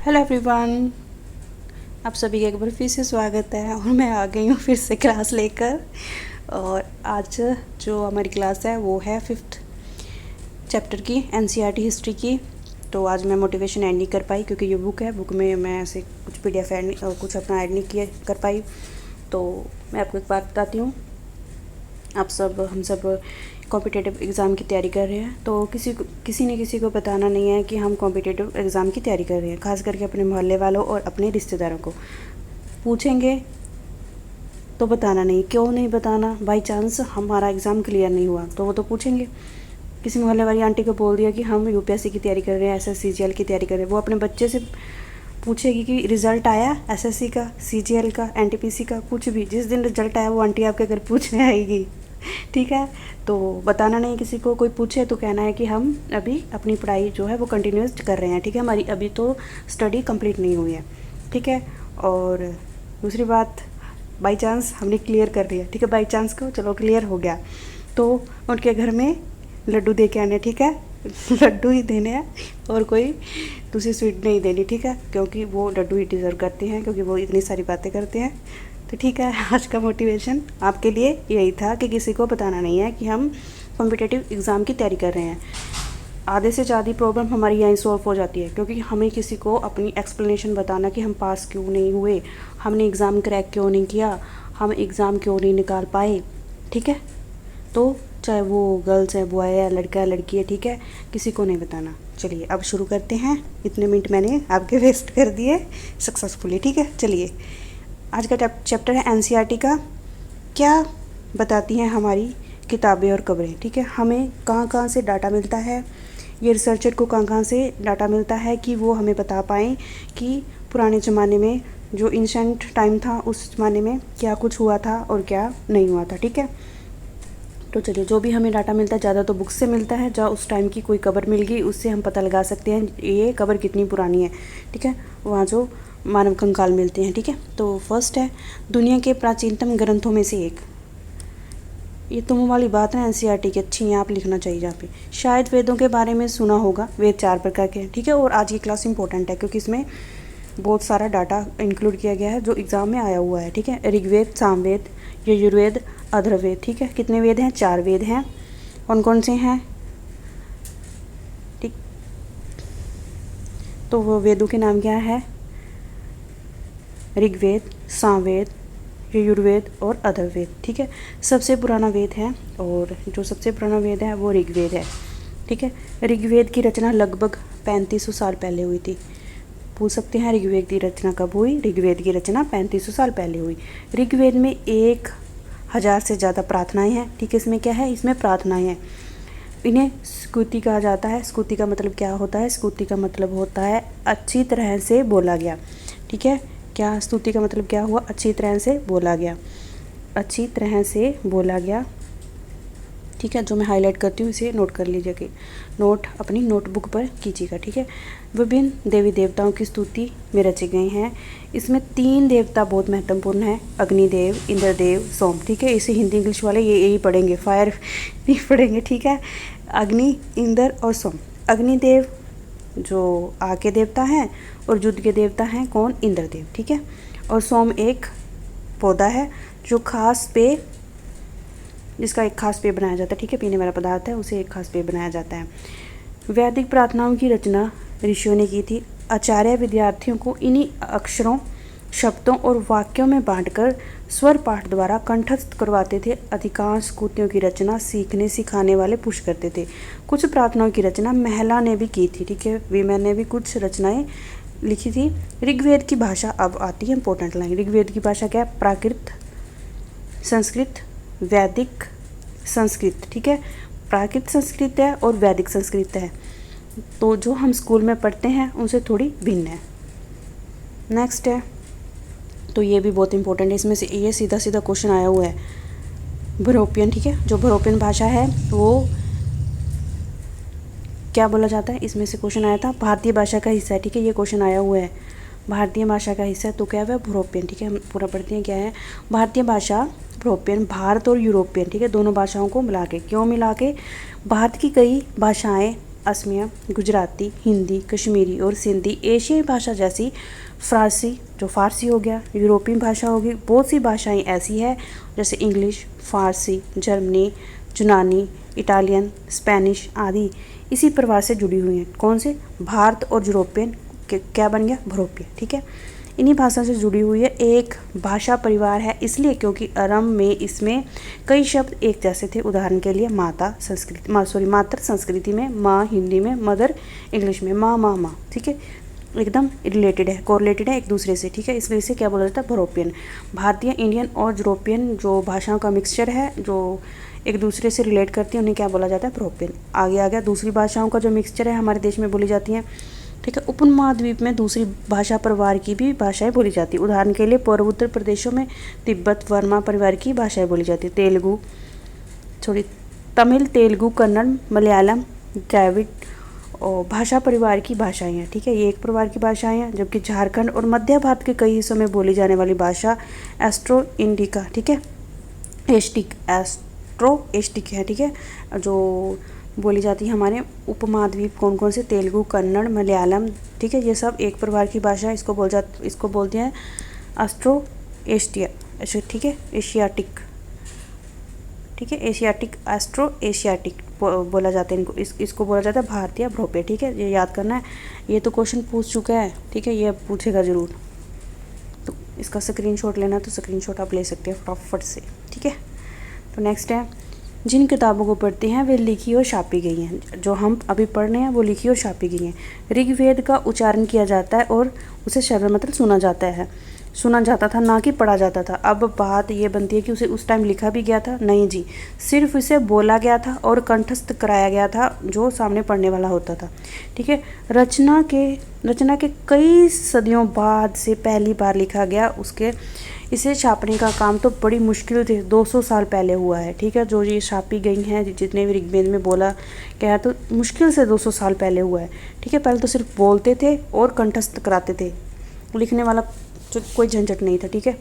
Hello everyone, आप सभी का एक बार फिर से स्वागत है। और मैं आ गई हूँ फिर से क्लास लेकर। और आज जो हमारी क्लास है वो है 5th चैप्टर की एनसीईआरटी हिस्ट्री की। तो आज मैं मोटिवेशन ऐड नहीं कर पाई क्योंकि ये बुक है, बुक में मैं ऐसे कुछ पीडीएफ ऐड कुछ अपना ऐड नहीं किया कर पाई। तो मैं आपको एक बात बताती हूँ, हम सब कॉम्पिटिटिव एग्ज़ाम की तैयारी कर रहे हैं। तो किसी ने किसी को बताना नहीं है कि हम कॉम्पिटिटिव एग्ज़ाम की तैयारी कर रहे हैं। खास करके अपने मोहल्ले वालों और अपने रिश्तेदारों को पूछेंगे तो बताना नहीं। क्यों नहीं बताना? बाई चांस हमारा एग्ज़ाम क्लियर नहीं हुआ तो वो तो पूछेंगे। किसी मोहल्ले वाली आंटी को बोल दिया कि हम यूपीएससी की तैयारी कर रहे हैं, एसएससीजीएल की तैयारी कर रहे हैं, वो अपने बच्चे से पूछेगी कि रिज़ल्ट आया एसएससी का, सीजीएल का, एनटीपीसी का, कुछ भी। जिस दिन रिज़ल्ट आया वो आंटी आपके घर पूछने आएगी। ठीक है, तो बताना नहीं किसी को। कोई पूछे तो कहना है कि हम अभी अपनी पढ़ाई जो है वो कंटिन्यूस कर रहे हैं। ठीक है, हमारी अभी तो स्टडी कंप्लीट नहीं हुई है। ठीक है, और दूसरी बात, बाई चांस हमने क्लियर कर लिया। ठीक है, बाई चांस को चलो क्लियर हो गया तो उनके घर में लड्डू दे के आने। ठीक है, लड्डू ही देने हैं और कोई दूसरी स्वीट नहीं देनी। ठीक है, क्योंकि वो लड्डू ही डिज़र्व करते हैं, क्योंकि वो इतनी सारी बातें करते हैं। तो ठीक है, आज का मोटिवेशन आपके लिए यही था कि किसी को बताना नहीं है कि हम कॉम्पिटिटिव एग्ज़ाम की तैयारी कर रहे हैं। आधे से ज़्यादा प्रॉब्लम हमारी यहीं सॉल्व हो जाती है, क्योंकि हमें किसी को अपनी एक्सप्लेनेशन बताना कि हम पास क्यों नहीं हुए, हमने एग्ज़ाम क्रैक क्यों नहीं किया, हम एग्ज़ाम क्यों नहीं निकाल पाए। ठीक है, तो चाहे वो गर्ल्स है, बॉय है, लड़का है, लड़की है, ठीक है, किसी को नहीं बताना। चलिए अब शुरू करते हैं। इतने मिनट मैंने आपके वेस्ट कर दिए सक्सेसफुली। ठीक है, चलिए आज का चैप्टर है एनसीईआरटी का। क्या बताती हैं हमारी किताबें और खबरें। ठीक है, हमें कहाँ कहाँ से डाटा मिलता है, ये रिसर्चर को कहाँ कहाँ से डाटा मिलता है कि वो हमें बता पाएँ कि पुराने ज़माने में जो एंशिएंट टाइम था उस ज़माने में क्या कुछ हुआ था और क्या नहीं हुआ था। ठीक है, तो चलिए, जो भी हमें डाटा मिलता है ज़्यादा तो बुक्स से मिलता है। जहाँ उस टाइम की कोई खबर मिल गई उससे हम पता लगा सकते हैं ये खबर कितनी पुरानी है। ठीक है, वहाँ जो मानव कंकाल मिलते हैं। ठीक है, तो फर्स्ट है दुनिया के प्राचीनतम ग्रंथों में से एक। ये तुम वाली बात है एनसीईआरटी की अच्छी है, आप लिखना चाहिए जहाँ पे। शायद वेदों के बारे में सुना होगा। वेद 4 प्रकार के हैं। ठीक है, और आज की क्लास इंपॉर्टेंट है क्योंकि इसमें बहुत सारा डाटा इंक्लूड किया गया है जो एग्ज़ाम में आया हुआ है। ठीक है, ऋग्वेद, सामवेद, यजुर्वेद, अथर्ववेद। ठीक है, कितने वेद हैं? 4 वेद हैं। कौन कौन से हैं? ठीक, तो वो वेदों के नाम क्या है? ऋग्वेद, सामवेद, यजुर्वेद और अथर्ववेद। ठीक है, सबसे पुराना वेद है और जो सबसे पुराना वेद है वो ऋग्वेद है। ठीक है, ऋग्वेद की रचना लगभग 3500 साल पहले हुई थी। पूछ सकते हैं ऋग्वेद की रचना कब हुई? ऋग्वेद की रचना 3500 साल पहले हुई। ऋग्वेद में 1000 से ज़्यादा प्रार्थनाएं हैं। ठीक है, इसमें क्या है? इसमें प्रार्थनाएं हैं। इन्हें स्तुति कहा जाता है। स्तुति का मतलब क्या होता है? स्तुति का मतलब होता है अच्छी तरह से बोला गया। ठीक है, क्या स्तुति का मतलब क्या हुआ? अच्छी तरह से बोला गया, अच्छी तरह से बोला गया। ठीक है, जो मैं हाईलाइट करती हूँ इसे नोट कर लीजिएगा, नोट अपनी नोटबुक पर कीजिएगा। ठीक है, विभिन्न देवी देवताओं की स्तुति में रचे गए हैं। इसमें 3 देवता बहुत महत्वपूर्ण हैं, अग्निदेव, इंद्रदेव, सोम। ठीक है, इसे हिंदी इंग्लिश वाले यही पढ़ेंगे, फायर नहीं पढ़ेंगे। ठीक है, अग्नि, इंद्र और सोम। अग्निदेव जो आग के देवता हैं और युद्ध के देवता हैं कौन? इंद्रदेव। ठीक है, और सोम एक पौधा है जो खास पेय, जिसका एक खास पेय बनाया जाता है। ठीक है, पीने वाला पदार्थ है, उसे एक खास पेय बनाया जाता है। वैदिक प्रार्थनाओं की रचना ऋषियों ने की थी। आचार्य विद्यार्थियों को इन्हीं अक्षरों, शब्दों और वाक्यों में बांटकर स्वर पाठ द्वारा कंठस्थ करवाते थे। अधिकांश स्तुतियों की रचना सीखने सिखाने वाले पुरुष करते थे। कुछ प्रार्थनाओं की रचना महिला ने भी की थी। ठीक है, वीमेन ने भी कुछ रचनाएं लिखी थी। ऋग्वेद की भाषा अब आती है इंपॉर्टेंट लाइन। ऋग्वेद की भाषा क्या है? प्राकृत, संस्कृत, वैदिक, संस्कृत। ठीक है, प्राकृत संस्कृत है और वैदिक संस्कृत है, तो जो हम स्कूल में पढ़ते हैं उनसे थोड़ी भिन्न है। नेक्स्ट है, तो ये भी बहुत इंपॉर्टेंट है, इसमें से ये सीधा सीधा क्वेश्चन आया हुआ है, भरोपियन। ठीक है, जो भरोपियन भाषा है वो क्या बोला जाता है? इसमें से क्वेश्चन आया था, भारतीय भाषा का हिस्सा है। ठीक है, ये क्वेश्चन आया हुआ है, भारतीय भाषा का हिस्सा है, तो क्या है? भरोपियन। ठीक है, हम पूरा पढ़ते हैं क्या है। भारतीय भाषा यूरोपियन, भारत और यूरोपियन। ठीक है, दोनों भाषाओं को मिला के। क्यों मिला के? भारत की कई भाषाएं असमिया, गुजराती, हिंदी, कश्मीरी और सिंधी एशियाई भाषा जैसी फ़ारसी, जो फ़ारसी हो गया, यूरोपीय भाषा होगी। बहुत सी भाषाएं ऐसी है जैसे इंग्लिश, फ़ारसी, जर्मनी, यूनानी, इटालियन, स्पेनिश आदि इसी परिवार से जुड़ी हुई हैं। कौन से? भारत और यूरोपियन क्या बन गया? भरोपिय। ठीक है, इन्हीं भाषा से जुड़ी हुई है, एक भाषा परिवार है इसलिए क्योंकि आरंभ में इसमें कई शब्द एक जैसे थे। उदाहरण के लिए मातृ संस्कृति में माँ, हिंदी में मदर, इंग्लिश में माँ माँ माँ। ठीक है, एकदम रिलेटेड है, कोरिलेटेड है एक दूसरे से। ठीक है, इस वजह से क्या बोला जाता है? भरोपियन। भारतीय, इंडियन और यूरोपियन जो भाषाओं का मिक्सचर है, जो एक दूसरे से रिलेट करती है, उन्हें क्या बोला जाता है? भरोपियन। आगे आ गया दूसरी भाषाओं का जो मिक्सचर है हमारे देश में बोली जाती हैं। ठीक है, उपमहाद्वीप में दूसरी भाषा परिवार की भी भाषाएं बोली जाती है। उदाहरण के लिए पूर्वोत्तर प्रदेशों में तिब्बत वर्मा परिवार की भाषाएं बोली जाती है। तमिल, तेलुगु, कन्नड़, मलयालम, द्रविड़ और भाषा परिवार की भाषाएं हैं। ठीक है, ये एक परिवार की भाषाएं हैं। जबकि झारखंड और मध्य भारत के कई हिस्सों में बोली जाने वाली भाषा एस्ट्रो इंडिका, ठीक है, एस्ट्रो एस्टिक है। ठीक है, जो बोली जाती है हमारे उपमहाद्वीप कौन कौन से? तेलुगु, कन्नड़, मलयालम। ठीक है, ये सब एक परिवार की भाषा है। इसको बोलते हैं एस्ट्रो एस्टिया। ठीक है, एशियाटिक। ठीक है, एशियाटिक, एस्ट्रो एशियाटिक बोला जाता है इनको। इसको बोला जाता है भारतीय भ्रोपे। ठीक है, ये याद करना है, ये तो क्वेश्चन पूछ चुका है। ठीक है, ये पूछेगा ज़रूर, तो इसका स्क्रीनशॉट लेना तो स्क्रीनशॉट आप ले सकते हैं फटाफट से। ठीक है, तो नेक्स्ट है, जिन किताबों को पढ़ते हैं वे लिखी और छापी गई हैं। जो हम अभी पढ़ रहे हैं वो लिखी और छापी गई हैं। ऋग्वेद का उच्चारण किया जाता है और उसे श्रवण मतलब सुना जाता था, ना कि पढ़ा जाता था। अब बात ये बनती है कि उसे उस टाइम लिखा भी गया था? नहीं जी, सिर्फ इसे बोला गया था और कंठस्थ कराया गया था जो सामने पढ़ने वाला होता था। ठीक है, रचना के कई सदियों बाद से पहली बार लिखा गया। इसे छापने का काम तो बड़ी मुश्किल से 200 साल पहले हुआ है। ठीक है, जो ये छापी गई हैं, जितने भी ऋग्वेद में बोला गया तो मुश्किल से 200 साल पहले हुआ है। ठीक है, पहले तो सिर्फ बोलते थे और कंठस्थ कराते थे, लिखने वाला कोई झंझट नहीं था। ठीक है,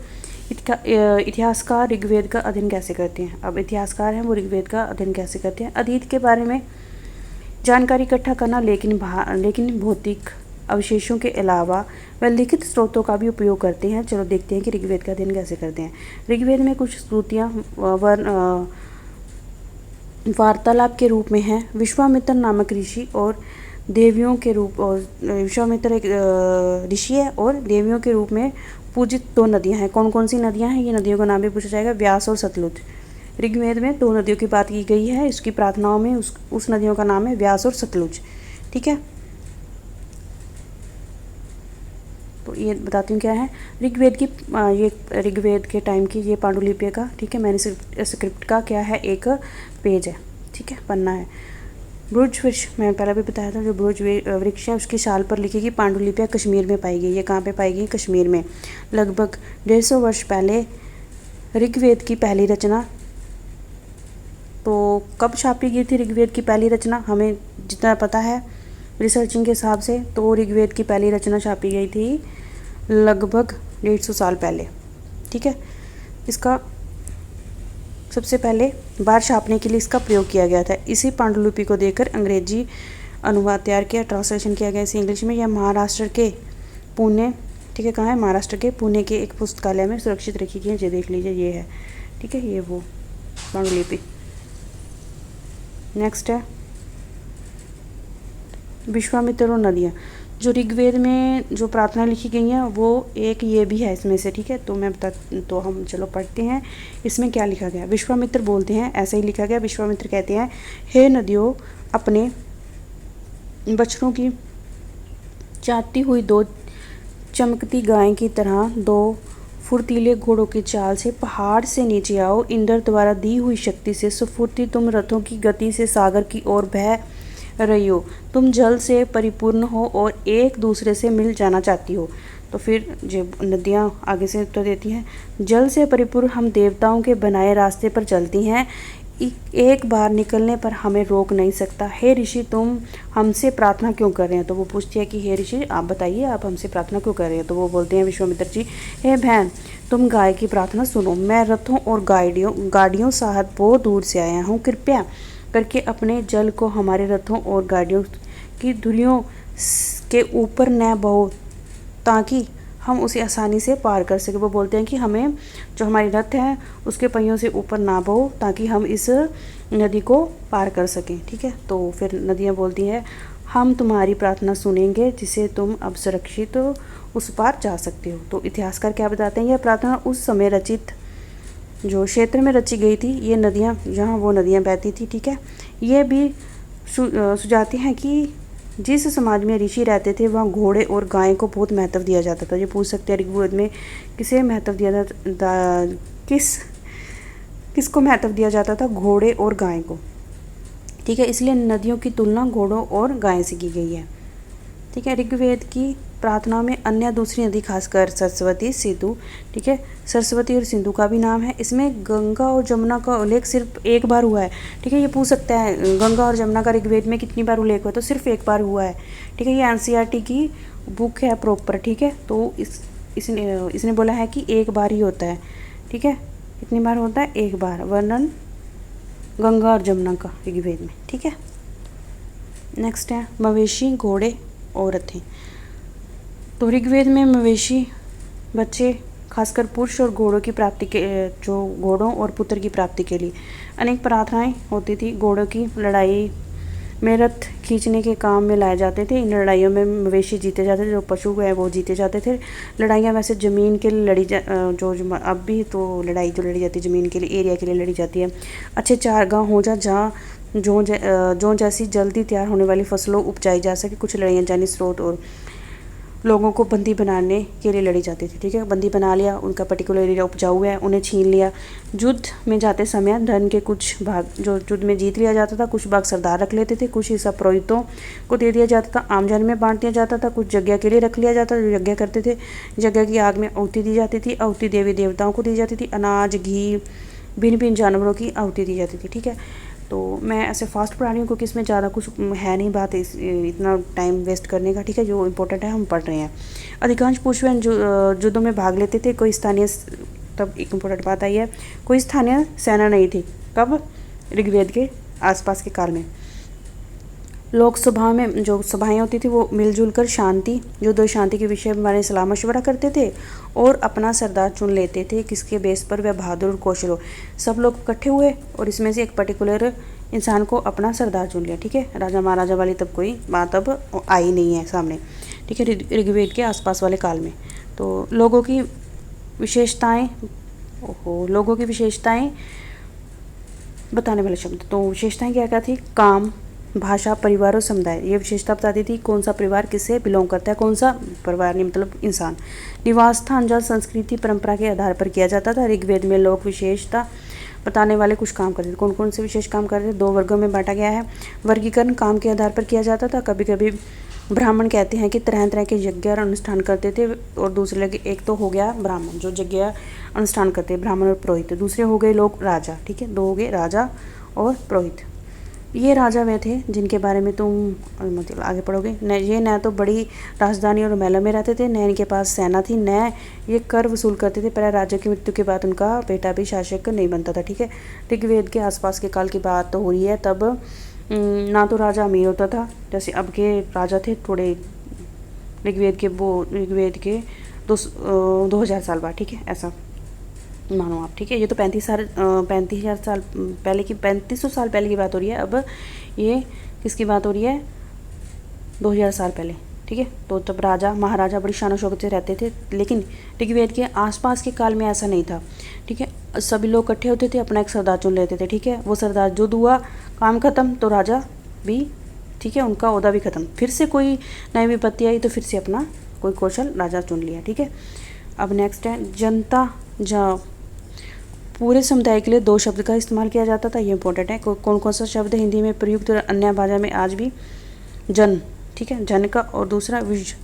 इतिहासकार ऋग्वेद का अध्ययन कैसे करते हैं? अब इतिहासकार हैं वो ऋग्वेद का अध्ययन कैसे करते हैं? अतीत के बारे में जानकारी इकट्ठा करना, लेकिन भौतिक अवशेषों के अलावा वह लिखित स्रोतों का भी उपयोग करते हैं। चलो देखते हैं कि ऋग्वेद का अध्ययन कैसे करते हैं। ऋग्वेद में कुछ स्तुतियाँ वार्तालाप के रूप में हैं। विश्वामित्र नामक ऋषि और देवियों के रूप और विश्वामित्र एक ऋषि है और देवियों के रूप में पूजित 2 नदियाँ हैं। कौन कौन सी नदियाँ हैं? ये नदियों का नाम भी पूछा जाएगा, व्यास और सतलुज। ऋग्वेद में 2 नदियों की बात की गई है। इसकी प्रार्थनाओं में उस नदियों का नाम है व्यास और सतलुज। ठीक है, तो ये बताती हूँ क्या है ऋग्वेद की। ये ऋग्वेद के टाइम की ये पांडुलिपि का, ठीक है, मैंने स्क्रिप्ट का क्या है, एक पेज है। ठीक है, पन्ना है। ब्रुज वृक्ष मैंने पहले भी बताया था, जो ब्रुज वृक्ष है उसकी छाल पर लिखी गई पांडुलिपियाँ कश्मीर में पाई गई। ये कहाँ पे पाई गई? कश्मीर में। लगभग 150 वर्ष पहले ऋग्वेद की पहली रचना, तो कब छापी गई थी ऋग्वेद की पहली रचना? हमें जितना पता है रिसर्चिंग के हिसाब से, तो ऋग्वेद की पहली रचना छापी गई थी लगभग 150 साल पहले। ठीक है, इसका सबसे पहले बार छापने के लिए इसका प्रयोग किया गया था। इसी पांडुलिपि को देखकर अंग्रेजी अनुवाद तैयार किया, ट्रांसलेशन किया गया इसे इंग्लिश में। यह महाराष्ट्र के पुणे, ठीक है, कहाँ है? महाराष्ट्र के पुणे के एक पुस्तकालय में सुरक्षित रखी गई है। ये देख लीजिए, ये है। ठीक है, ये वो पांडुलिपि। नेक्स्ट है विश्वामित्र और नदियाँ। जो ऋग्वेद में जो प्रार्थना लिखी गई हैं वो एक ये भी है इसमें से। ठीक है, तो हम चलो पढ़ते हैं इसमें क्या लिखा गया। विश्वामित्र बोलते हैं, ऐसे ही लिखा गया। विश्वामित्र कहते हैं, हे नदियों, अपने बछड़ों की चाहती हुई 2 चमकती गाय की तरह 2 फुर्तीले घोड़ों की चाल से पहाड़ से नीचे आओ। इंद्र द्वारा दी हुई शक्ति से सुफुर्ती तुम रथों की गति से सागर की ओर बह रही हो। तुम जल से परिपूर्ण हो और एक दूसरे से मिल जाना चाहती हो। तो फिर जो नदियाँ आगे से उत्तर देती हैं, जल से परिपूर्ण हम देवताओं के बनाए रास्ते पर चलती हैं, एक बार निकलने पर हमें रोक नहीं सकता। हे ऋषि, तुम हमसे प्रार्थना क्यों कर रहे हैं? तो वो पूछती है कि हे ऋषि, आप बताइए, आप हमसे प्रार्थना क्यों कर रहे हैं? तो वो बोलते हैं विश्वामित्र जी, हे बहन, तुम गाय की प्रार्थना सुनो। मैं रथों और गाड़ियों साहब बहुत दूर से आया हूँ। कृपया करके अपने जल को हमारे रथों और गाड़ियों की धुरियों के ऊपर न बहो, ताकि हम उसे आसानी से पार कर सके। वो बोलते हैं कि हमें जो हमारी रथ है उसके पहियों से ऊपर ना बहो, ताकि हम इस नदी को पार कर सकें। ठीक है, तो फिर नदियाँ बोलती है, हम तुम्हारी प्रार्थना सुनेंगे जिसे तुम अब सुरक्षित उस पार जा सकते हो। तो इतिहासकार क्या बताते हैं, यह प्रार्थना उस समय रचित जो क्षेत्र में रची गई थी, ये नदियाँ जहाँ वो नदियाँ बहती थी। ठीक है, ये भी सुझाती हैं कि जिस समाज में ऋषि रहते थे वहाँ घोड़े और गाय को बहुत महत्व दिया जाता था। ये पूछ सकते हैं ऋग्वेद में किसे महत्व दिया जाता, किसको महत्व दिया जाता था, घोड़े और गाय को। ठीक है, इसलिए नदियों की तुलना घोड़ों और गाय से की गई है। ठीक है, ऋग्वेद की प्रार्थना में अन्य दूसरी नदी खासकर सरस्वती, सिंधु, ठीक है, सरस्वती और सिंधु का भी नाम है। इसमें गंगा और जमुना का उल्लेख सिर्फ एक बार हुआ है। ठीक है, ये पूछ सकता है गंगा और जमुना का ऋग्वेद में कितनी बार उल्लेख हुआ, तो सिर्फ एक बार हुआ है। ठीक है, ये एनसीईआरटी की बुक है प्रॉपर। ठीक है, तो इसने बोला है कि एक बार ही होता है। ठीक है, कितनी बार होता है, एक बार वर्णन गंगा और जमुना का ऋग्वेद में। ठीक है, नेक्स्ट है मवेशी, घोड़े और रथें। तो ऋग्वेद में मवेशी बच्चे खासकर पुरुष और घोड़ों की प्राप्ति के जो घोड़ों और पुत्र की प्राप्ति के लिए अनेक प्रार्थनाएं होती थी। घोड़ों की लड़ाई में रथ खींचने के काम में लाए जाते थे। इन लड़ाइयों में मवेशी जीते जाते थे, जो पशु है वो जीते जाते थे। लड़ाइयाँ वैसे ज़मीन के लिए अब भी तो लड़ाई जो लड़ी जाती है ज़मीन के लिए, एरिया के लिए लड़ी जाती है। अच्छे चारागाह हो जहाँ जो जैसी जल्दी तैयार होने वाली फसलों उपजाई जा सके। कुछ लड़ाइयाँ जानी स्रोत और लोगों को बंदी बनाने के लिए लड़ी जाती थी। ठीक है, बंदी बना लिया, उनका पर्टिकुलर एरिया उपजाऊ है, उन्हें छीन लिया। युद्ध में जाते समय धन के कुछ भाग जो युद्ध में जीत लिया जाता था, कुछ भाग सरदार रख लेते थे, कुछ हिस्सा पुरोहितों को दे दिया जाता था, आम जन में बांट दिया जाता था, कुछ यज्ञ के लिए रख लिया जाता था, जो यज्ञ करते थे। यज्ञ की आग में आहुति दी जाती थी, आहुति देवी देवताओं को दी जाती थी, अनाज, घी, भिन्न भिन्न जानवरों की आहुति दी जाती थी। ठीक है, तो मैं ऐसे फास्ट पढ़ा रही हूँ क्योंकि इसमें ज़्यादा कुछ है नहीं बात इतना टाइम वेस्ट करने का। ठीक है, जो इम्पोर्टेंट है हम पढ़ रहे हैं। अधिकांश पुरुष जो युद्धों में भाग लेते थे। कोई स्थानीय, तब एक इम्पोर्टेंट बात आई है, कोई स्थानीय सेना नहीं थी। कब, ऋग्वेद के आसपास के काल में। लोकसभा में जो सभाएं होती थी वो मिलजुल कर शांति, जो दो शांति के विषय में बारे सलाह मशवरा करते थे और अपना सरदार चुन लेते थे, किसके बेस पर वह बहादुर और कौशल हो। सब लोग इकट्ठे हुए और इसमें से एक पर्टिकुलर इंसान को अपना सरदार चुन लिया। ठीक है, राजा महाराजा वाली तब कोई बात अब आई नहीं है सामने। ठीक है, ऋग्वेद के आसपास वाले काल में। तो लोगों की विशेषताएँ बताने वाले शब्द। तो विशेषताएँ क्या क्या थी, काम, भाषा, परिवार और समुदाय। ये विशेषता बताती थी कौन सा परिवार किससे बिलोंग करता है, कौन सा परिवार नहीं मतलब इंसान। निवास स्थान जहाँ संस्कृति परंपरा के आधार पर किया जाता था। ऋग्वेद में लोग विशेषता बताने वाले कुछ काम करते थे। कौन कौन से विशेष काम करते थे, दो वर्गों में बांटा गया है। वर्गीकरण काम के आधार पर किया जाता था। कभी कभी ब्राह्मण कहते हैं कि तरह तरह के यज्ञ और अनुष्ठान करते थे। और दूसरे लगे, एक तो हो गया ब्राह्मण जो यज्ञ अनुष्ठान करते हैं, ब्राह्मण और पुरोहित। दूसरे हो गए लोग राजा। ठीक है, दो हो गए राजा और पुरोहित। ये राजा वे थे जिनके बारे में तुम मतलब आगे पढ़ोगे। ये न तो बड़ी राजधानी और महलों में रहते थे, न इनके पास सेना थी, न ये कर वसूल करते थे। पर राजा की मृत्यु के बाद उनका बेटा भी शासक नहीं बनता था। ठीक है, ऋग्वेद के आसपास के काल की बात तो हो रही है। तब ना तो राजा अमीर होता था जैसे अब के राजा थे थोड़े, ऋग्वेद के 2000 साल बाद। ठीक है, ऐसा मानो आप। ठीक है, ये तो 35,000 साल पहले की 3500 साल पहले की बात हो रही है। अब ये किसकी बात हो रही है, 2000 साल पहले। ठीक है, तो तब राजा महाराजा बड़ी शान शौकत से रहते थे। लेकिन ऋग्वेद के आसपास के काल में ऐसा नहीं था। ठीक है, सभी लोग इकट्ठे होते थे, अपना एक सरदार चुन लेते थे। ठीक है, वो सरदार युद्ध हुआ, काम खत्म तो राजा भी, ठीक है, उनका ओहदा भी खत्म। फिर से कोई नई विपत्ति आई तो फिर से अपना कोई कौशल राजा चुन लिया। ठीक है, अब नेक्स्ट है जनता। पूरे समुदाय के लिए दो शब्द का इस्तेमाल किया जाता था। ये इंपॉर्टेंट है। कौन कौन सा शब्द हिंदी में प्रयुक्त और अन्य भाषा में आज भी, जन, ठीक है, जन का, और दूसरा विश,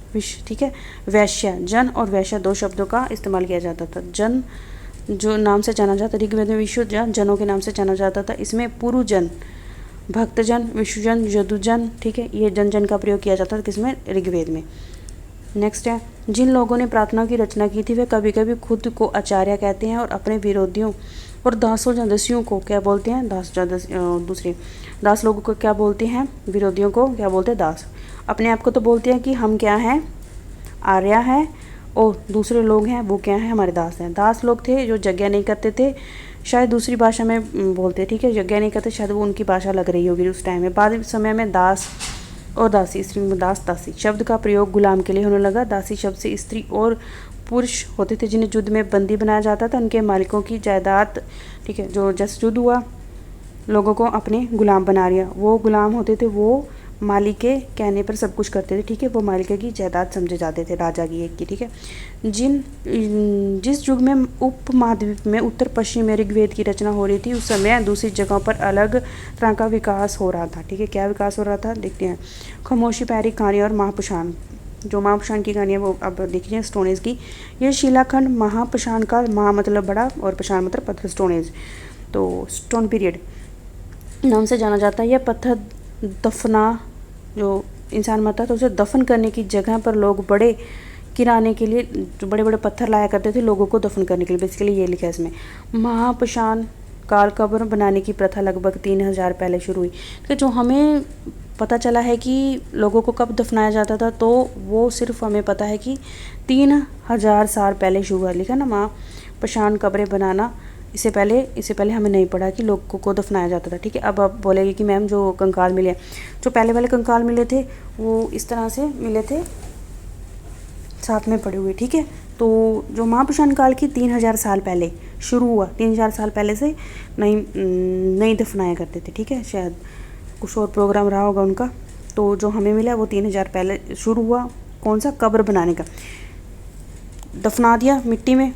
ठीक है, वैश्य। जन और वैश्य दो शब्दों का इस्तेमाल किया जाता था। जन जो नाम से जाना जाता, ऋग्वेद में विश्वजन जनों के नाम से जाना जाता था। इसमें पुरुजन, भक्तजन, विश्वजन, यदुजन, ठीक है, ये जन का प्रयोग किया जाता था किसमें, ऋग्वेद में। नेक्स्ट है, जिन लोगों ने प्रार्थना की रचना की थी वे कभी कभी खुद को आचार्य कहते हैं और अपने विरोधियों और दासों या दस्युओं को क्या बोलते हैं? दास या दूसरे दास लोगों को क्या बोलते हैं? विरोधियों को क्या बोलते हैं? दास। अपने आप को तो बोलते हैं कि हम क्या हैं? आर्या है, और दूसरे लोग हैं वो क्या हैं? हमारे दास हैं। दास लोग थे जो यज्ञ नहीं करते थे, शायद दूसरी भाषा में बोलते, ठीक है, यज्ञ नहीं करते, शायद वो उनकी भाषा लग रही होगी उस टाइम में। बाद समय में दास और दासी, स्त्री में दास दासी शब्द का प्रयोग गुलाम के लिए होने लगा। दासी शब्द से स्त्री और पुरुष होते थे जिन्हें युद्ध में बंदी बनाया जाता था, उनके मालिकों की जायदाद, ठीक है, जो जैसे युद्ध हुआ लोगों को अपने गुलाम बना लिया, वो गुलाम होते थे, वो मालिक के कहने पर सब कुछ करते थे, ठीक है, वो मालिक की जायदाद समझे जाते थे, राजा की एक की, ठीक है। जिस युग में उपमहाद्वीप में उत्तर पश्चिम में ऋग्वेद की रचना हो रही थी, उस समय दूसरी जगहों पर अलग तरह का विकास हो रहा था, ठीक है। क्या विकास हो रहा था देखते हैं। खामोशी, पैरी कहानी और महापाषाण, जो महापाषाण की कहानी है वो अब देखिए स्टोनेज की। ये शिलाखंड महापाषाण का, महा मतलब बड़ा और पाषाण मतलब पत्थर, स्टोनेज, तो स्टोन पीरियड नाम से जाना जाता है। यह पत्थर दफना, जो इंसान मरता था उसे दफन करने की जगह पर लोग बड़े किराने के लिए जो बड़े बड़े पत्थर लाया करते थे लोगों को दफन करने के लिए, बेसिकली ये लिखा है इसमें। महापाषाण काल कब्र बनाने की प्रथा लगभग 3000 पहले शुरू हुई। तो जो हमें पता चला है कि लोगों को कब दफनाया जाता था, तो वो सिर्फ हमें पता है कि 3000 साल पहले शुरू हुआ, लिखा ना महापाषाण कब्रें बनाना। इससे पहले हमें नहीं पड़ा कि लोगों को दफनाया जाता था, ठीक है। अब आप बोलेंगे कि मैम जो कंकाल मिले, जो पहले वाले कंकाल मिले थे वो इस तरह से मिले थे, साथ में पड़े हुए, ठीक है। तो जो महापाषाण काल की 3000 साल पहले शुरू हुआ, 3000 साल पहले से नहीं दफनाया करते थे, ठीक है। शायद कुछ और प्रोग्राम रहा होगा उनका। तो जो हमें मिला वो 3000 पहले शुरू हुआ, कौन सा? कब्र बनाने का, दफना दिया मिट्टी में,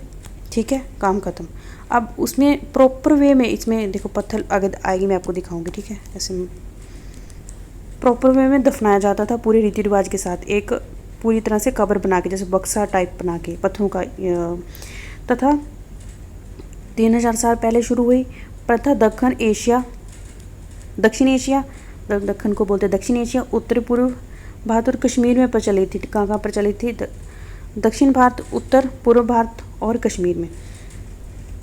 ठीक है, काम खत्म। अब उसमें प्रॉपर वे में, इसमें देखो पत्थर आगे आएगी, मैं आपको दिखाऊंगी, ठीक है। ऐसे प्रॉपर वे में दफनाया जाता था पूरे रीति रिवाज के साथ, एक पूरी तरह से कब्र बना के, जैसे बक्सा टाइप बना के पत्थरों का, तथा 3000 साल पहले शुरू हुई प्रथा दक्षिण एशिया, दक्षिण को बोलते दक्षिण एशिया, उत्तर पूर्व भारत और कश्मीर में प्रचलित थी। कहाँ प्रचलित थी? दक्षिण भारत, उत्तर पूर्व भारत और कश्मीर में।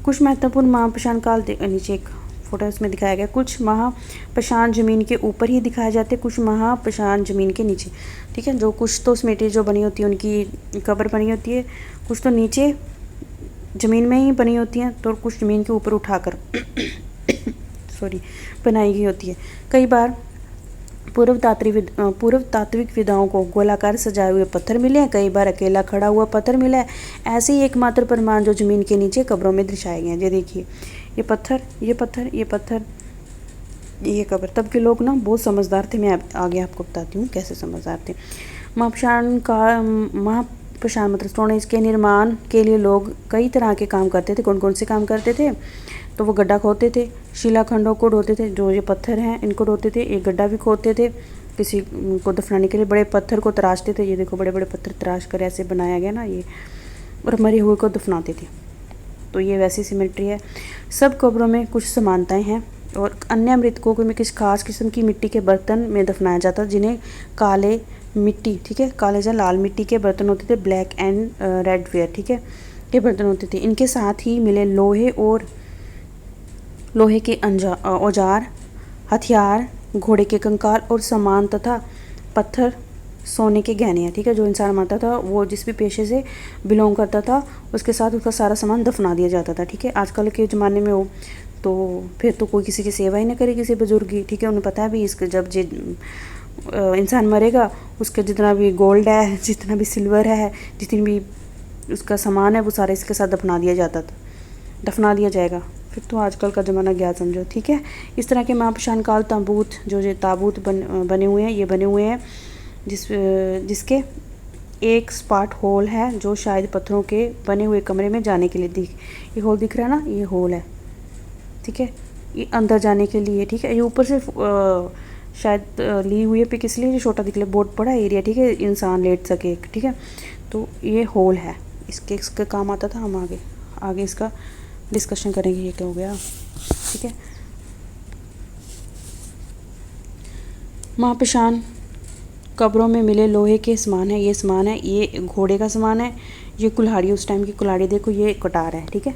कुछ महत्वपूर्ण महापाषाण काल, नीचे एक फोटो उसमें दिखाया गया। कुछ महापाषाण जमीन के ऊपर ही दिखाए जाते, कुछ महापाषाण जमीन के नीचे, ठीक है। जो कुछ तो स्मेटी जो बनी होती है उनकी कब्र बनी होती है, कुछ तो नीचे ज़मीन में ही बनी होती हैं, तो कुछ ज़मीन के ऊपर उठाकर बनाई गई होती है। कई बार पूर्व तात्विक विधाओं को गोलाकार सजाए हुए पत्थर मिले हैं, कई बार अकेला खड़ा हुआ पत्थर मिला है। ऐसे ही एकमात्र प्रमाण जो ज़मीन के नीचे कब्रों में दर्शाए गए हैं। ये देखिए, ये पत्थर, ये पत्थर, ये पत्थर, ये कब्र। तब के लोग ना बहुत समझदार थे। मैं आगे आपको बताती हूँ कैसे समझदार थे। महापाषाण मतलब स्टोन के निर्माण के लिए लोग कई तरह के काम करते थे। कौन कौन से काम करते थे? तो वो गड्ढा खोदते थे, शिलाखंडों को ढोते थे, जो ये पत्थर हैं इनको ढोते थे, एक गड्ढा भी खोदते थे किसी को दफनाने के लिए, बड़े पत्थर को तराशते थे। ये देखो बड़े बड़े पत्थर तराश कर ऐसे बनाया गया ना ये, और मरे हुए को दफनाते थे। तो ये वैसी सिमेट्री है। सब कब्रों में कुछ समानताएं हैं, और अन्य मृतकों को में किसी खास किस्म की मिट्टी के बर्तन में दफनाया जाता, जिन्हें काले मिट्टी, ठीक है, काले या लाल मिट्टी के बर्तन होते थे, ब्लैक एंड रेड वेयर, ठीक है, ये बर्तन होते थे। इनके साथ ही मिले लोहे के औजार, हथियार, घोड़े के कंकाल और सामान तथा पत्थर, सोने के गहने हैं, ठीक है। जो इंसान मरता था वो जिस भी पेशे से बिलोंग करता था उसके साथ उसका सारा सामान दफना दिया जाता था, ठीक है। आजकल के ज़माने में हो तो फिर तो कोई किसी की सेवा ही ना करे, किसी बुजुर्ग की, ठीक है। उन्हें पता है भी इसके जब इंसान मरेगा उसका जितना भी गोल्ड है, जितना भी सिल्वर है, जितनी भी उसका सामान है वो सारा इसके साथ दफना दिया जाएगा। फिर तो आजकल का ज़माना गया समझो, ठीक है। इस तरह के महापाषाण काल ताबूत, जो ये ताबूत बने हुए हैं, ये बने हुए हैं जिसके एक स्पाट होल है जो शायद पत्थरों के बने हुए कमरे में जाने के लिए ये होल दिख रहा है ना, ये होल है, ठीक है, ये अंदर जाने के लिए, ठीक है। ये ऊपर से शायद ली हुई है पिक, इसलिए ये छोटा दिख रहा है, बहुत बड़ा एरिया, ठीक है, इंसान लेट सके, ठीक है। तो ये होल है, इसके काम आता था। हम आगे इसका डिस्कशन करेंगे। ये क्या हो गया, ठीक है। महापाषाण कब्रों में मिले लोहे के सामान है, ये सामान है, ये घोड़े का सामान है, ये कुल्हाड़ी, उस टाइम की कुल्हाड़ी देखो, ये कटार है, ठीक है।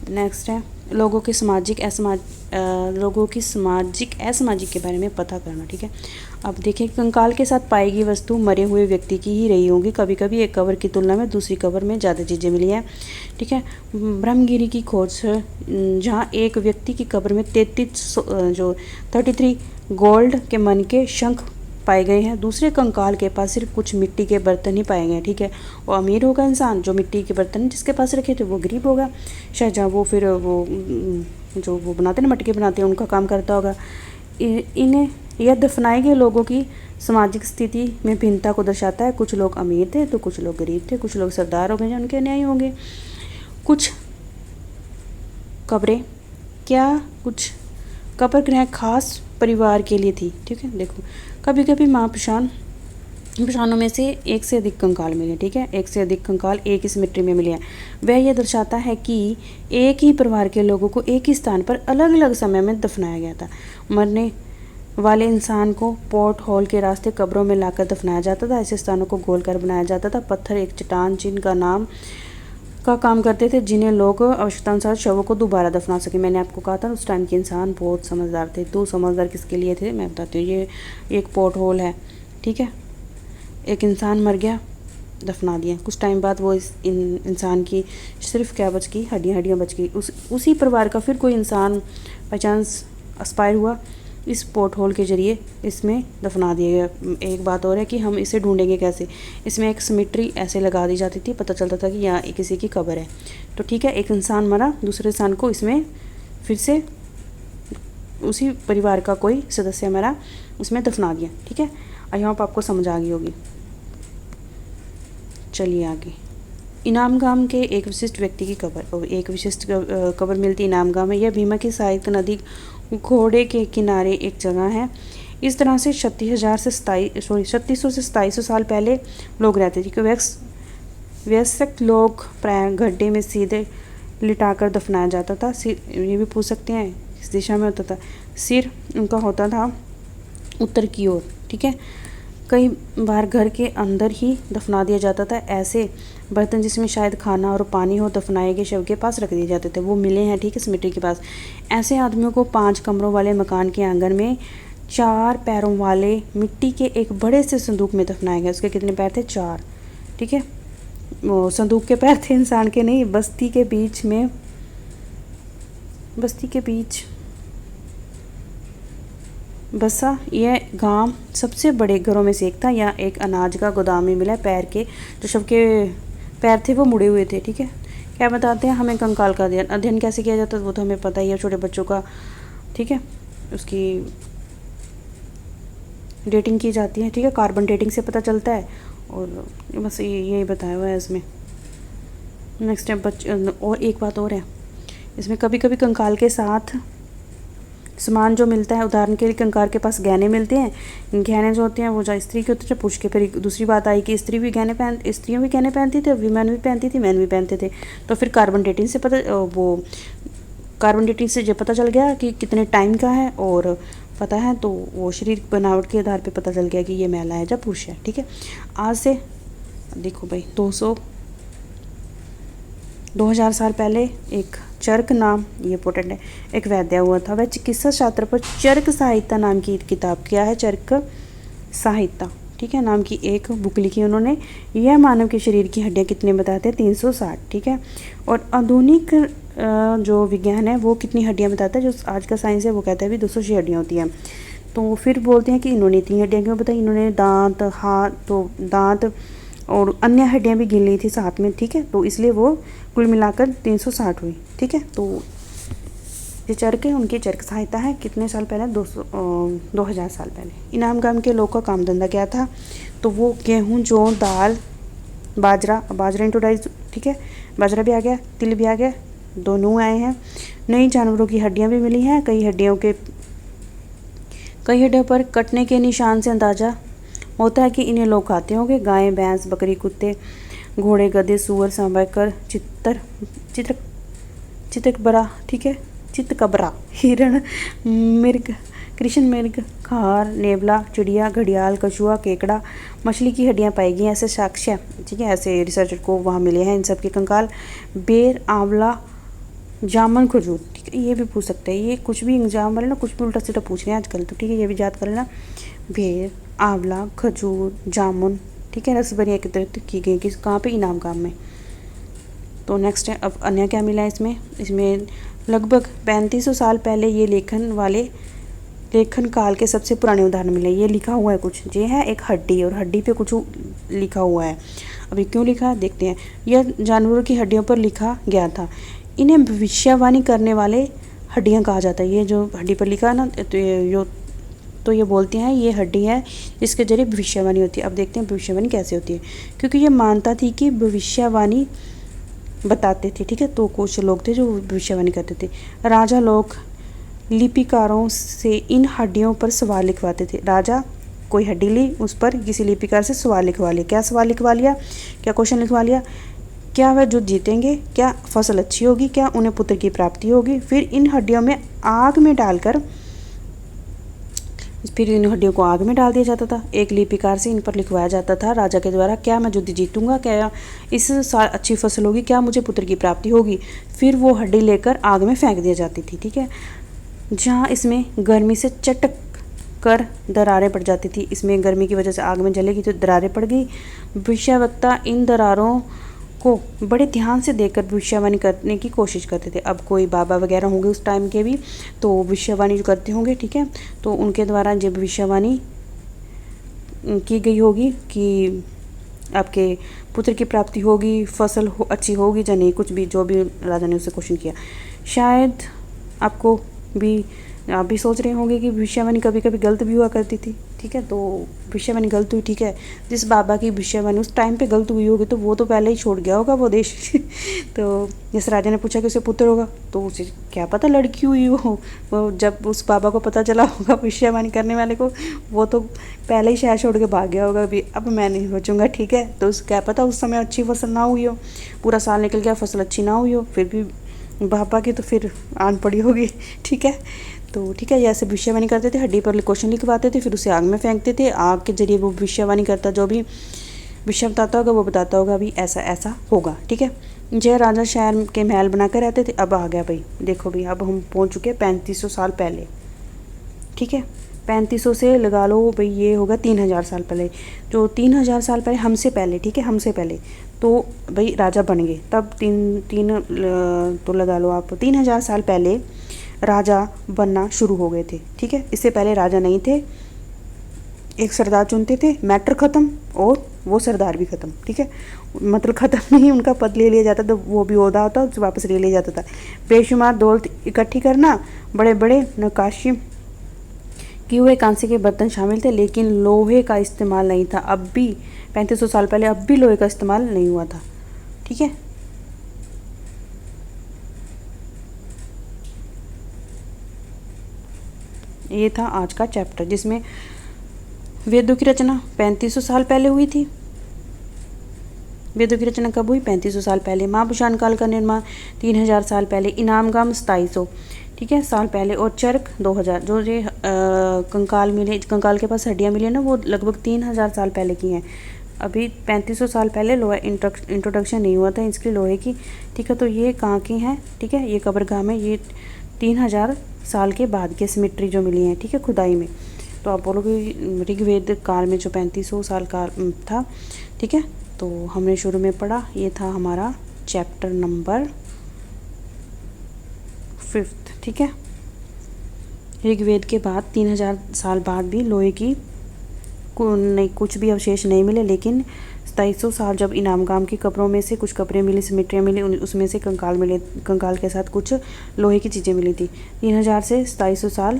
नेक्स्ट है लोगों की सामाजिक असामाजिक के बारे में पता करना। ठीक है, अब देखिए, कंकाल के साथ पाई गई वस्तु मरे हुए व्यक्ति की ही रही होगी। कभी कभी एक कब्र की तुलना में दूसरी कब्र में ज़्यादा चीज़ें मिली हैं। ठीक है, ब्रह्मगिरी की खोज जहाँ एक व्यक्ति की कब्र में 33 गोल्ड के मन के शंख पाए गए हैं। दूसरे कंकाल के पास सिर्फ कुछ मिट्टी के बर्तन ही पाए गए हैं। ठीक है, वो अमीर होगा इंसान, जो मिट्टी के बर्तन जिसके पास रखे थे वो गरीब होगा। शायद जहाँ वो फिर वो जो वो बनाते हैं, मटके बनाते हैं, उनका काम करता होगा। इन्हें यह दफनाए गए लोगों की सामाजिक स्थिति में भिन्नता को दर्शाता है। कुछ लोग अमीर थे तो कुछ लोग गरीब थे, कुछ लोग सरदार हो गए जो उनके न्याय होंगे। कुछ कब्रें कुछ कब्र गृह खास परिवार के लिए थी। ठीक है, देखो कभी कभी महापुरुषों में से एक से अधिक कंकाल मिले। ठीक है, एक से अधिक कंकाल एक ही सिमेट्री में मिले हैं। वह यह दर्शाता है कि एक ही परिवार के लोगों को एक ही स्थान पर अलग अलग समय में दफनाया गया था। मरने वाले इंसान को पोर्ट होल के रास्ते कब्रों में लाकर दफनाया जाता था। ऐसे स्थानों को गोल कर बनाया जाता था। पत्थर एक चट्टान चिन्ह का काम करते थे, जिन्हें लोग आवश्यकतानुसार शवों को दोबारा दफना सके। मैंने आपको कहा था उस टाइम के इंसान बहुत समझदार थे। तो समझदार किसके लिए थे मैं बताती हूँ। ये एक पोर्ट होल है। ठीक है, एक इंसान मर गया, दफना दिया। कुछ टाइम बाद वो इंसान की सिर्फ क्या बच गई, हड्डियाँ बच गई। उसी परिवार का फिर कोई इंसान बाई चांस एक्सपायर हुआ, इस पोर्ट होल के ज़रिए इसमें दफना दिया गया। एक बात और है कि हम इसे ढूंढेंगे कैसे। इसमें एक सिमेट्री ऐसे लगा दी जाती थी, पता चलता था कि यहाँ किसी की कब्र है। तो ठीक है, एक इंसान मरा, दूसरे इंसान को इसमें फिर से उसी परिवार का कोई सदस्य मरा, उसमें दफना दिया। ठीक है, आई होप आपको समझ आ गई होगी। चलिए आगे। इनाम गाम के एक विशिष्ट व्यक्ति की कब्र, एक विशिष्ट कब्र मिलती इनाम गाम में। यह भीमा की सहायक नदी घोड़े के किनारे एक जगह है। इस तरह से 3600 से 2700 साल पहले लोग रहते थे। वयस्क लोग प्राय गड्ढे में सीधे लिटाकर दफनाया जाता था। सिर, ये भी पूछ सकते हैं किस दिशा में होता था। सिर उनका होता था उत्तर की ओर। ठीक है, कई बार घर के अंदर ही दफना दिया जाता था। ऐसे बर्तन जिसमें शायद खाना और पानी हो दफनाए गए शव के पास रख दिए जाते थे, वो मिले हैं। ठीक है, सिमेट्री के पास। ऐसे आदमियों को 5 कमरों वाले मकान के आंगन में 4 पैरों वाले मिट्टी के एक बड़े से संदूक में दफनाया गया। उसके कितने पैर थे? 4। ठीक है, वो संदूक के पैर थे, इंसान के नहीं। बस्ती के बीच बसा यह गांव सबसे बड़े घरों में से एक था। यहाँ एक अनाज का गोदाम में मिला। पैर के जो शव के पैर थे वो मुड़े हुए थे। ठीक है, क्या बताते हैं हमें कंकाल का अध्ययन कैसे किया जाता है वो तो हमें पता ही है, छोटे बच्चों का। ठीक है, उसकी डेटिंग की जाती है। ठीक है, कार्बन डेटिंग से पता चलता है। और बस यही बताया हुआ है इसमें। नेक्स्ट टाइम और एक बात और है इसमें, कभी कभी कंकाल के साथ सामान जो मिलता है, उदाहरण के लिए कंकाल के पास गहने मिलते हैं। गहने जो होते हैं वो जो स्त्री के होते हैं पुरुष के। फिर दूसरी बात आई कि स्त्रियाँ भी गहने पहनती थी, वीमेन भी पहनती थी, मैन भी पहनते थे। तो फिर कार्बन डेटिंग से जो पता चल गया कि कितने टाइम का है और पता है, तो वो शरीर बनावट के आधार पे पता चल गया कि ये महिला है या पुरुष है। ठीक है, आज से देखो भाई 2000 साल पहले एक चरक नाम, ये इंपॉर्टेंट है, एक वैद्य हुआ था। वह चिकित्सा शास्त्र पर चरक संहिता नाम की किताब, क्या है चरक संहिता, ठीक है, नाम की एक बुक लिखी उन्होंने। यह मानव के शरीर की हड्डियाँ कितने बताते हैं? 360। ठीक है, और आधुनिक जो विज्ञान है वो कितनी हड्डियाँ बताता है? जो आज का साइंस है वो कहता है भी 206 हड्डियाँ होती हैं। तो फिर बोलते हैं कि इन्होंने इतनी हड्डियाँ क्यों बताई? इन्होंने दांत और अन्य हड्डियाँ भी गिन ली थी साथ में। ठीक है, तो इसलिए वो कुल मिलाकर 360 हुई। ठीक है, तो ये चरक है, उनकी चरक संहिता है। कितने साल पहले? 2000 साल पहले। इनाम गाम के लोग का काम धंधा क्या था? तो वो गेहूँ, जौ, दाल, बाजरा इंट्रोडाइज। ठीक है, बाजरा भी आ गया, तिल भी आ गया, दोनों आए हैं। नई जानवरों की हड्डियाँ भी मिली हैं। कई हड्डियों पर कटने के निशान से अंदाज़ा होता है कि इन्हें लोग खाते होंगे। गाय, भैंस, बकरी, कुत्ते, घोड़े, गधे, सूअर, सांभर, चितकबरा, ठीक है, चितकबरा, हिरण, मिर्ग, कृष्ण मृग, खार, नेवला, चिड़िया, घड़ियाल, कछुआ, केकड़ा, मछली की हड्डियाँ पाई गई। ऐसे साक्ष्य, ठीक है, ऐसे रिसर्चर को वहाँ मिले हैं इन सब के कंकाल। बेर, आंवला, जामुन खजूर, ठीक है, ये भी पूछ सकते हैं। ये कुछ भी एग्जाम वाले ना कुछ भी उल्टा सीधा पूछ रहे हैं आजकल, तो ठीक है, ये भी याद कर लेना। बेर, आंवला, खजूर, जामुन, ठीक है, रसबरी एकत्रित की गई किस कहाँ पे, इनाम काम में। तो नेक्स्ट है, अब अन्य क्या मिला है इसमें, इसमें लगभग 3500 साल पहले ये लेखन काल के सबसे पुराने उदाहरण मिले। ये लिखा हुआ है कुछ, ये है एक हड्डी, और हड्डी पे कुछ लिखा हुआ है। अभी क्यों लिखा है देखते हैं। यह जानवरों की हड्डियों पर लिखा गया था। इन्हें भविष्यवाणी करने वाले हड्डियाँ कहा जाता है। ये जो हड्डी पर लिखा है ना, तो ये बोलते हैं ये हड्डी है जिसके जरिए भविष्यवाणी होती है। अब देखते हैं भविष्यवाणी कैसे होती है, क्योंकि ये मानता थी कि भविष्यवाणी बताते थे, ठीक है। तो कुछ लोग थे जो भविष्यवाणी करते थे। राजा लोग लिपिकारों से इन हड्डियों पर सवाल लिखवाते थे। राजा कोई हड्डी ली, उस पर किसी लिपिकार से सवाल लिखवा लिया। क्या सवाल लिखवा लिया, क्या क्वेश्चन लिखवा लिया, क्या वह युद्ध जीतेंगे, क्या फसल अच्छी होगी, क्या उन्हें पुत्र की प्राप्ति होगी। फिर इन हड्डियों को आग में डाल दिया जाता था। एक लिपिकार से इन पर लिखवाया जाता था राजा के द्वारा, क्या मैं युद्ध जीतूंगा, क्या इस साल अच्छी फसल होगी, क्या मुझे पुत्र की प्राप्ति होगी। फिर वो हड्डी लेकर आग में फेंक दी जाती थी, ठीक है। जहाँ इसमें गर्मी से चटक कर दरारें पड़ जाती थी, इसमें गर्मी की वजह से आग में जलेगी तो दरारें पड़ गई। भविष्यवक्ता इन दरारों को बड़े ध्यान से देखकर भविष्यवाणी करने की कोशिश करते थे। अब कोई बाबा वगैरह होंगे उस टाइम के भी, तो भविष्यवाणी जो करते होंगे, ठीक है, तो उनके द्वारा जब भविष्यवाणी की गई होगी कि आपके पुत्र की प्राप्ति होगी, फसल अच्छी होगी या नहीं, कुछ भी जो भी राजा ने उससे क्वेश्चन किया। शायद आप भी सोच रहे होंगे कि भविष्यवाणी कभी कभी गलत भी हुआ करती थी, ठीक है। तो भविष्यवाणी गलत हुई, ठीक है। जिस बाबा की भविष्यवाणी उस टाइम पे गलत हुई होगी तो वो तो पहले ही छोड़ गया होगा वो देश तो जिस राजा ने पूछा कि उसे पुत्र होगा, तो उसे क्या पता लड़की हुई हो। वो जब उस बाबा को पता चला होगा भविष्यवाणी करने वाले को, वो तो पहले ही शहर छोड़ के भाग गया होगा, अभी अब मैं नहीं बचूंगा, ठीक है। तो क्या पता उस समय अच्छी फसल ना हुई हो, पूरा साल निकल गया, फसल अच्छी ना हुई हो, फिर भी बाबा की तो फिर आन पड़ी होगी, ठीक है। तो ठीक है, ऐसे भविष्यवाणी करते थे, हड्डी पर क्वेश्चन लिखवाते थे, फिर उसे आग में फेंकते थे। आग के जरिए वो भविष्यवाणी करता, जो भी भविष्य बताता होगा वो बताता होगा अभी ऐसा ऐसा होगा, ठीक है। जय राजा शहर के महल बनाकर रहते थे। अब आ गया भाई, देखो भाई, अब हम पहुंच चुके हैं 3500 साल पहले, ठीक है। 3500 से लगा लो भाई, ये होगा 3000 साल पहले। जो 3000 साल पहले हमसे पहले, ठीक है, हमसे पहले तो भाई राजा बन गए तब तो लगा लो आप 3000 साल पहले राजा बनना शुरू हो गए थे, ठीक है। इससे पहले राजा नहीं थे, एक सरदार चुनते थे, मैटर ख़त्म और वो सरदार भी ख़त्म, ठीक है। मतलब ख़त्म नहीं, उनका पद ले लिया जाता तो वो भी ओहदा होता तो वापस ले लिया जाता था। बेशुमार दौलत इकट्ठी करना, बड़े बड़े नक्काशी किए हुए कांसे के बर्तन शामिल थे, लेकिन लोहे का इस्तेमाल नहीं था। अब भी 3500 साल पहले अब भी लोहे का इस्तेमाल नहीं हुआ था, ठीक है। ये था आज का चैप्टर, जिसमें वेदों की रचना 3500 साल पहले हुई थी। वेदों की रचना कब हुई? 3500 साल पहले। महाभूषण काल का निर्माण 3000 साल पहले। इनामगाम 2700, ठीक है, साल पहले। और चरक 2000। जो ये कंकाल मिले, कंकाल के पास हड्डियाँ मिली ना, वो लगभग 3000 साल पहले की हैं। अभी 3500 साल पहले लोहा इंट्रोडक्शन नहीं हुआ था इसके लोहे की, ठीक है। तो ये कहाँ की हैं, ठीक है, ये कब्रगाह में, ये 3000 साल के बाद की सिमिट्री जो मिली है, ठीक है, खुदाई में। तो आप बोलोगे ऋग्वेद काल में जो 3500 साल का था, ठीक है। तो हमने शुरू में पढ़ा, ये था हमारा चैप्टर नंबर 5, ठीक है। ऋग्वेद के बाद 3000 साल बाद भी लोहे की कुछ भी अवशेष नहीं मिले, लेकिन 2700 साल जब इनामगाम की कब्रों में से कुछ कब्रें मिली, सिमिट्रियाँ मिली, उसमें से कंकाल मिले, कंकाल के साथ कुछ लोहे की चीज़ें मिली थी। 3000 से 2700 साल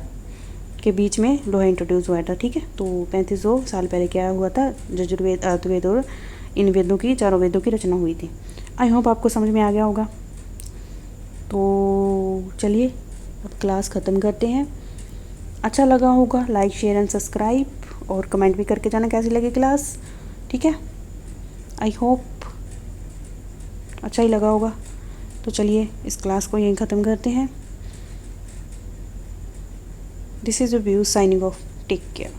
के बीच में लोहा इंट्रोड्यूस हुआ था, ठीक है। तो 3500 साल पहले क्या हुआ था? यजुर्वेद, अर्थवेद और इन वेदों की, चारों वेदों की रचना हुई थी। आई होप आपको समझ में आ गया होगा। तो चलिए अब क्लास ख़त्म करते हैं। अच्छा लगा होगा लाइक, शेयर एंड सब्सक्राइब, और कमेंट भी करके जाना कैसी लगी क्लास, ठीक है। आई होप अच्छा ही लगा होगा। तो चलिए इस क्लास को यहीं ख़त्म करते हैं। This is a view signing off, take care.